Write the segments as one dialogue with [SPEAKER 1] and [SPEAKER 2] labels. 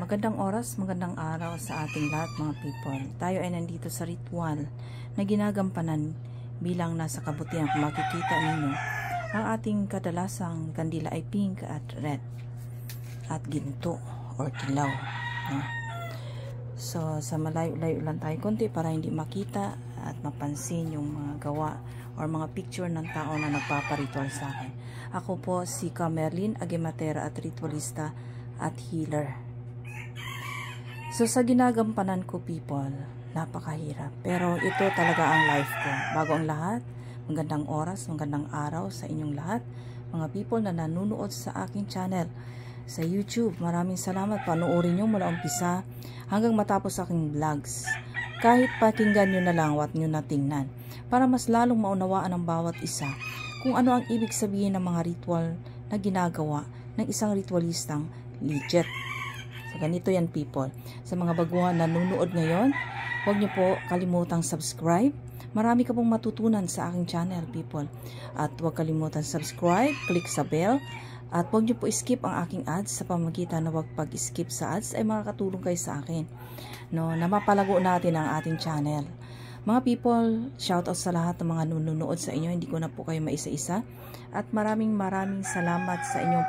[SPEAKER 1] Magandang oras, magandang araw sa ating lahat mga people. Tayo ay nandito sa ritual na ginagampanan bilang nasa kabutihan. Kung makikita ninyo, ang ating kadalasang kandila ay pink at red at ginto or dilaw. No? So sa malayo-layo lang tayo konti para hindi makita at mapansin yung mga gawa or mga picture ng tao na nagpaparitual sa akin. Ako po si Camerlyn Agimatera at ritualista at healer. So sa ginagampanan ko people, napakahirap. Pero ito talaga ang life ko. Bago ang lahat, magandang oras, magandang araw sa inyong lahat. Mga people na nanonood sa aking channel sa YouTube. Maraming salamat. Panoorin nyo mula umpisa hanggang matapos aking vlogs. Kahit pakinggan nyo na lang, huwag nyo na tingnan. Para mas lalong maunawaan ng bawat isa kung ano ang ibig sabihin ng mga ritual na ginagawa ng isang ritualistang legit. So, ganito yan people. Sa mga baguhan na nanonood ngayon, huwag niyo po kalimutang subscribe. Marami ka pong matutunan sa aking channel people. At huwag kalimutan subscribe, click sa bell. At huwag niyo po skip ang aking ads sa pamagitan na huwag pag-skip sa ads ay makakatulong kayo sa akin. No, na mapalago natin ang ating channel. Mga people, shoutout sa lahat ng mga nanonood sa inyo. Hindi ko na po kayo maisa-isa. At maraming salamat sa inyong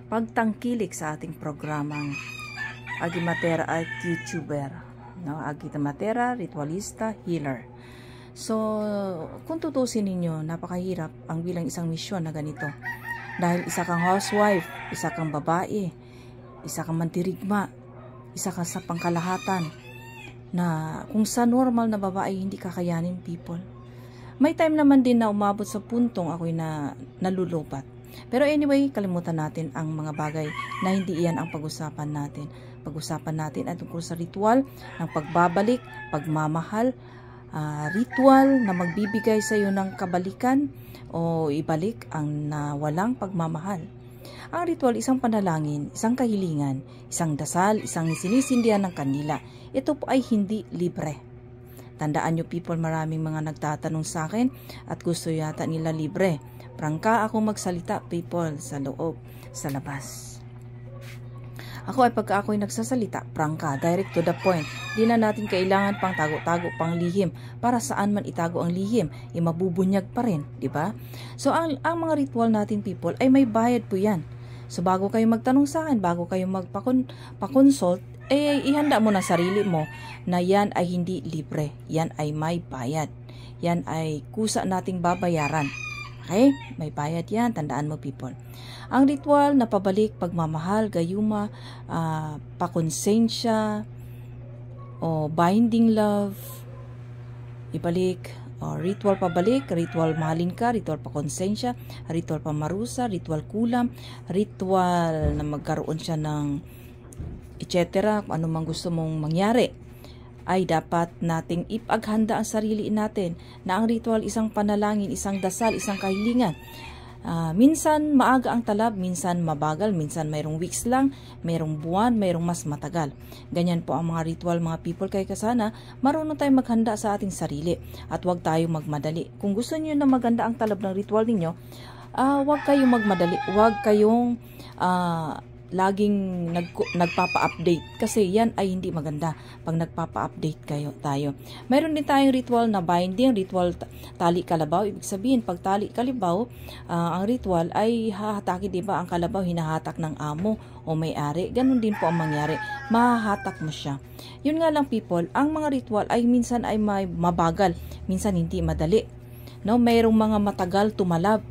[SPEAKER 1] pagtangkilik sa ating programang Agimatera at YouTuber. No? Agimatera, ritualista, healer. So, kung tutusin ninyo, napakahirap ang bilang isang misyon na ganito. Dahil isa kang housewife, isa kang babae, isa kang mandirigma, isa kang sa pangkalahatan, na kung sa normal na babae hindi kakayanin people. May time naman din na umabot sa puntong ako'y nalulupat. Pero anyway, kalimutan natin ang mga bagay na hindi iyan ang pag-usapan natin. Pag-usapan natin ay tungkol sa ritual ng pagbabalik, pagmamahal, ritual na magbibigay sa iyo ng kabalikan o ibalik ang nawalang pagmamahal. Ang ritual, isang panalangin, isang kahilingan, isang dasal, isang sinisindihan ng kandila. Ito po ay hindi libre. Tandaan nyo people, maraming mga nagtatanong sa akin at gusto yata nila libre. Prangka ako magsalita people sa loob, sa labas. Ako ay pagka ako'y nagsasalita, prangka, direct to the point. Di na natin kailangan pang tago-tago, pang lihim. Para saan man itago ang lihim, mabubunyag pa rin, di ba? So ang mga ritual natin people ay may bayad po yan. So bago kayo magtanong sa akin, bago kayo magpa-consult, ihanda mo na sarili mo na yan ay hindi libre. Yan ay may bayad. Yan ay kusa nating babayaran. Okay? May bayad yan. Tandaan mo people. Ang ritual na pabalik, pagmamahal, gayuma, pakonsensya, o binding love, ibalik, o ritual pabalik, ritual mahalin ka, ritual pakonsensya, ritual pamarusa, ritual kulam, ritual na magkaroon siya ng etc. Kung ano man gusto mong mangyari, ay dapat nating ipaghanda ang sarili natin na ang ritual isang panalangin, isang dasal, isang kahilingan. Minsan maaga ang talab, minsan mabagal, minsan mayroong weeks lang, mayroong buwan, mayroong mas matagal. Ganyan po ang mga ritual mga people, kaya sana marunong tayong maghanda sa ating sarili at huwag tayong magmadali. Kung gusto niyo na maganda ang talab ng ritual ninyo, huwag kayong magmadali, huwag kayong laging nagpapa-update kasi yan ay hindi maganda pag nagpapa-update tayo. Mayroon din tayong ritual na binding, ritual tali kalabaw. Ibig sabihin, pag tali kalabaw, ang ritual ay hahatakin, diba? Ang kalabaw hinahatak ng amo o may-ari. Ganun din po ang mangyari. Mahahatak mo siya. Yun nga lang people, ang mga ritual ay minsan ay mabagal, minsan hindi madali. No, mayroong mga matagal tumalab.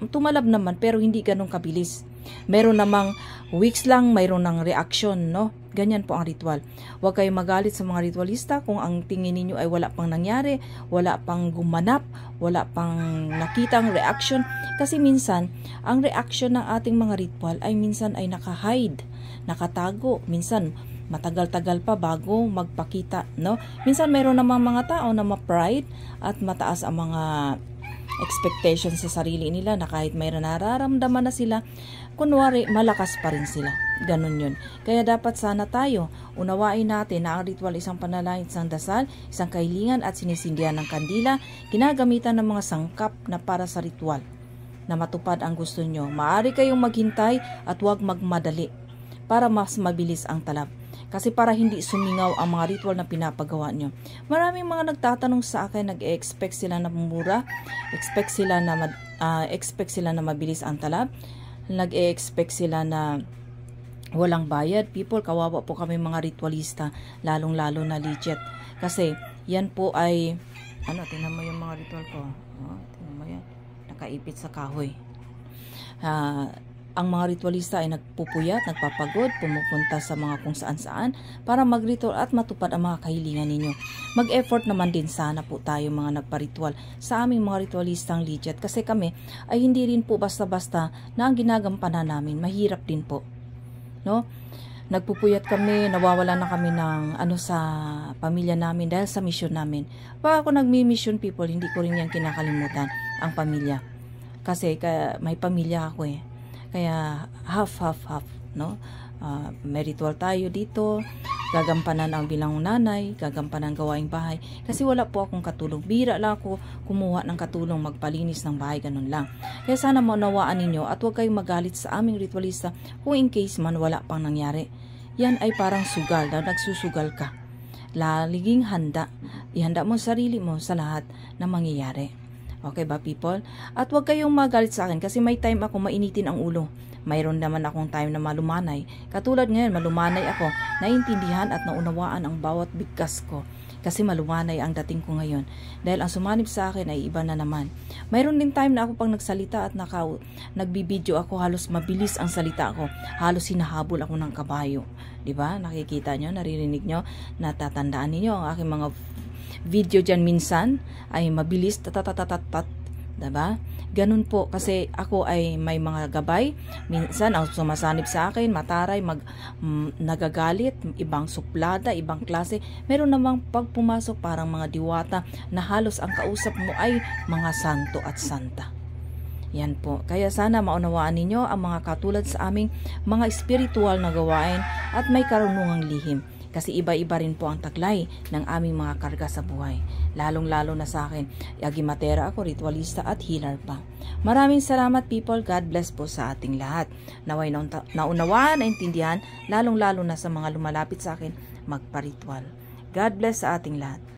[SPEAKER 1] Tumalab naman pero hindi ganun kabilis. Meron namang weeks lang, mayroon ng reaction, no? Ganyan po ang ritual. Huwag kayong magalit sa mga ritualista kung ang tingin ninyo ay wala pang nangyari, wala pang gumanap, wala pang nakitang reaction. Kasi minsan, ang reaction ng ating mga ritual ay minsan ay naka-hide, nakatago. Minsan, matagal-tagal pa bago magpakita, no? Minsan, mayroon namang mga tao na ma-pride at mataas ang mga expectation sa sarili nila na kahit may nararamdaman na sila, kunwari malakas pa rin sila. Ganun yun. Kaya dapat sana tayo unawain natin na ang ritual isang panalangin, isang dasal, isang kahilingan at sinisindihan ng kandila, ginagamitan ng mga sangkap na para sa ritual na matupad ang gusto nyo. Maaari kayong maghintay at huwag magmadali. para mas mabilis ang talab. Kasi para hindi sumingaw ang mga ritual na pinapagawa nyo. Maraming mga nagtatanong sa akin, nag-expect sila na mura, expect sila na mabilis ang talab, nag-expect sila na walang bayad. People, kawawa po kami mga ritualista, lalong-lalo na legit. Kasi yan po ay, tingnan mo yung mga ritual ko. Tingnan mo yan, nakaipit sa kahoy. Ang mga ritualista ay nagpupuyat, nagpapagod, pumupunta sa mga kung saan-saan para mag-ritual at matupad ang mga kahilingan ninyo. Mag-effort naman din sana po tayo mga nagpa-ritual sa aming mga ritualistang legit, kasi kami ay hindi rin po basta-basta na ang ginagampanan namin, mahirap din po. No? Nagpupuyat kami, nawawala na kami ng sa pamilya namin dahil sa mission namin. Pag ako nagmi-mission, people, hindi ko rin yan kinakalimutan, ang pamilya. Kasi may pamilya ako eh. Kaya half, no? May ritual tayo dito, gagampanan ang bilang nanay, gagampanan gawaing bahay. Kasi wala po akong katulong. Bira lang ako kumuha ng katulong magpalinis ng bahay, ganun lang. Kaya sana maunawaan ninyo at huwag kayong magalit sa aming ritualista kung in case man wala pang nangyari. Yan ay parang sugal, nagsusugal ka. Laliging handa. Ihanda mo sarili mo sa lahat na mangyayari. Okay ba, people? At huwag kayong magalit sa akin kasi may time ako mainitin ang ulo. Mayroon naman akong time na malumanay. Katulad ngayon, malumanay ako. Naintindihan at naunawaan ang bawat bigkas ko. Kasi malumanay ang dating ko ngayon. Dahil ang sumanib sa akin ay iba na naman. Mayroon din time na ako pang nagsalita at nagbibideo ako, halos mabilis ang salita ko. Halos hinahabol ako ng kabayo. Diba? Nakikita nyo, naririnig nyo, natatandaan niyo ang aking mga video dyan minsan ay mabilis, tatatatat, diba? Ganun po, kasi ako ay may mga gabay. Minsan, ang sumasanib sa akin, mataray, nagagalit, ibang suplada, ibang klase. Meron namang pag pumasok, parang mga diwata na halos ang kausap mo ay mga santo at santa. Yan po. Kaya sana maunawaan ninyo ang mga katulad sa aming mga spiritual na gawain at may karunungang lihim. Kasi iba-iba rin po ang taglay ng aming mga karga sa buhay. Lalong-lalo na sa akin. Agimatera ako, ritualista at healer pa. Maraming salamat, people. God bless po sa ating lahat. Naway naunawaan, naintindihan, lalong-lalo na sa mga lumalapit sa akin, magpa-ritual. God bless sa ating lahat.